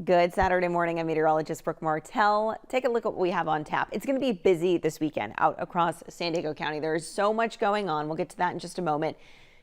Good Saturday morning. I'm meteorologist Brooke Martell. Take a look at what we have on tap. It's going to be busy this weekend out across San Diego County. There is so much going on. We'll get to that in just a moment.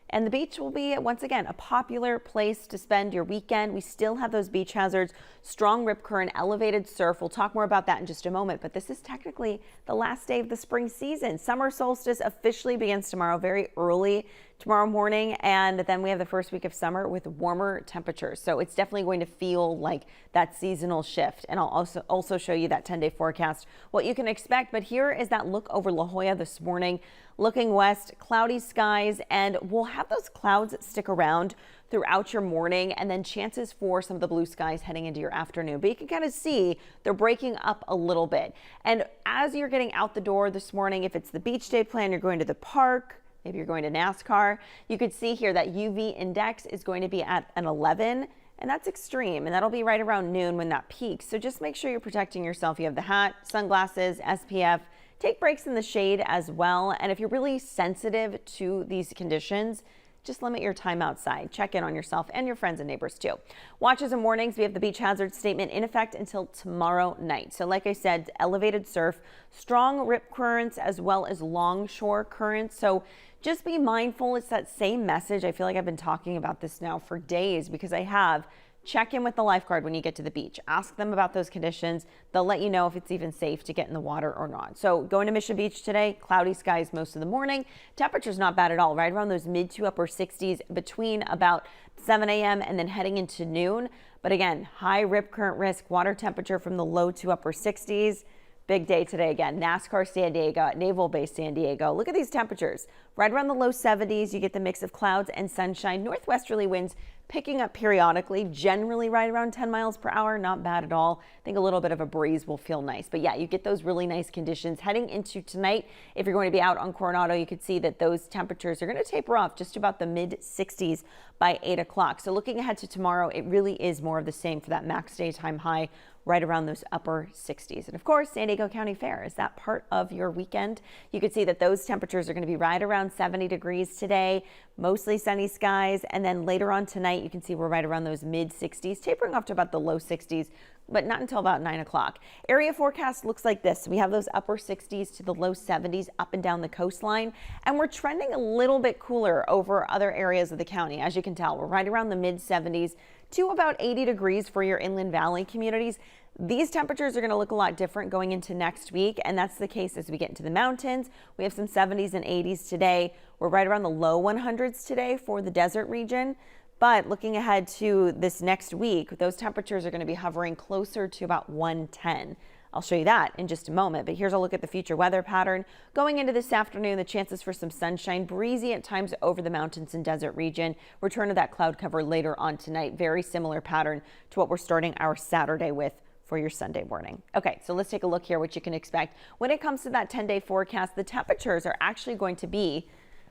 And the beach will be, once again, a popular place to spend your weekend. We still have those beach hazards, strong rip current, elevated surf. We'll talk more about that in just a moment. But this is technically the last day of the spring season. Summer solstice officially begins tomorrow, very early tomorrow morning. And then we have the first week of summer with warmer temperatures. So it's definitely going to feel like that seasonal shift. And I'll also show you that 10-day forecast, what you can expect. But here is that look over La Jolla this morning. Looking west, cloudy skies, and we'll have those clouds stick around throughout your morning, and then chances for some of the blue skies heading into your afternoon. But you can kind of see they're breaking up a little bit. And as you're getting out the door this morning, if it's the beach day plan, you're going to the park, maybe you're going to NASCAR, you could see here that UV index is going to be at an 11. And that's extreme, and that'll be right around noon when that peaks. So just make sure you're protecting yourself. You have the hat, sunglasses, SPF. Take breaks in the shade as well. And if you're really sensitive to these conditions, just limit your time outside. Check in on yourself and your friends and neighbors too. Watches and warnings. We have the beach hazard statement in effect until tomorrow night. So like I said, elevated surf, strong rip currents, as well as longshore currents. So just be mindful. It's that same message. I feel like I've been talking about this now for days because I have. Check in with the lifeguard when you get to the beach. Ask them about those conditions. They'll let you know if it's even safe to get in the water or not. So going to Mission Beach today, cloudy skies most of the morning. Temperature's not bad at all, right around those mid to upper 60s between about 7 a.m. and then heading into noon. But again, high rip current risk, water temperature from the low to upper 60s. Big day today again. NASCAR San Diego, Naval Base San Diego. Look at these temperatures. Right around the low 70s, you get the mix of clouds and sunshine. Northwesterly winds picking up periodically, generally right around 10 miles per hour. Not bad at all. I think a little bit of a breeze will feel nice. But yeah, you get those really nice conditions heading into tonight. If you're going to be out on Coronado, you could see that those temperatures are going to taper off just about the mid 60s by 8 o'clock. So looking ahead to tomorrow, it really is more of the same for that max daytime high right around those upper 60s. And of course, San Diego County Fair, is that part of your weekend? You can see that those temperatures are going to be right around 70 degrees today, mostly sunny skies. And then later on tonight, you can see we're right around those mid 60s, tapering off to about the low 60s, but not until about 9 o'clock. Area forecast looks like this. We have those upper 60s to the low 70s up and down the coastline, and we're trending a little bit cooler over other areas of the county. As you can tell, we're right around the mid 70s to about 80 degrees for your inland valley communities. These temperatures are going to look a lot different going into next week, and that's the case as we get into the mountains. We have some 70s and 80s today. We're right around the low 100s today for the desert region. But looking ahead to this next week, those temperatures are going to be hovering closer to about 110. I'll show you that in just a moment, but here's a look at the future weather pattern. Going into this afternoon, the chances for some sunshine, breezy at times over the mountains and desert region. Return of that cloud cover later on tonight. Very similar pattern to what we're starting our Saturday with for your Sunday morning. Okay, so let's take a look here what you can expect. When it comes to that 10-day forecast, the temperatures are actually going to be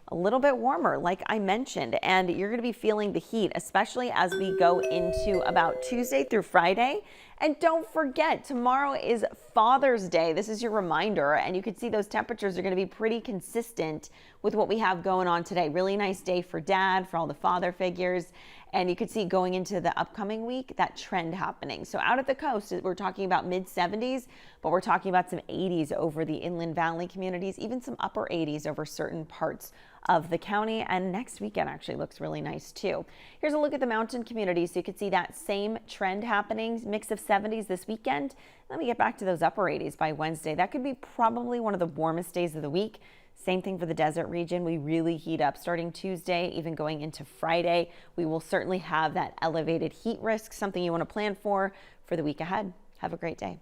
a little bit warmer, like I mentioned, and you're going to be feeling the heat, especially as we go into about Tuesday through Friday. And don't forget, tomorrow is Father's Day. This is your reminder, and you can see those temperatures are going to be pretty consistent with what we have going on today. Really nice day for dad, for all the father figures. And you could see going into the upcoming week, that trend happening. So out at the coast, we're talking about mid 70s, but we're talking about some 80s over the inland valley communities, even some upper 80s over certain parts of the county. And next weekend actually looks really nice too. Here's a look at the mountain communities. So you can see that same trend happening, mix of 70s this weekend. Let me get back to those upper 80s by Wednesday. That could be probably one of the warmest days of the week. Same thing for the desert region. We really heat up starting Tuesday, even going into Friday. We will certainly have that elevated heat risk, something you want to plan for the week ahead. Have a great day.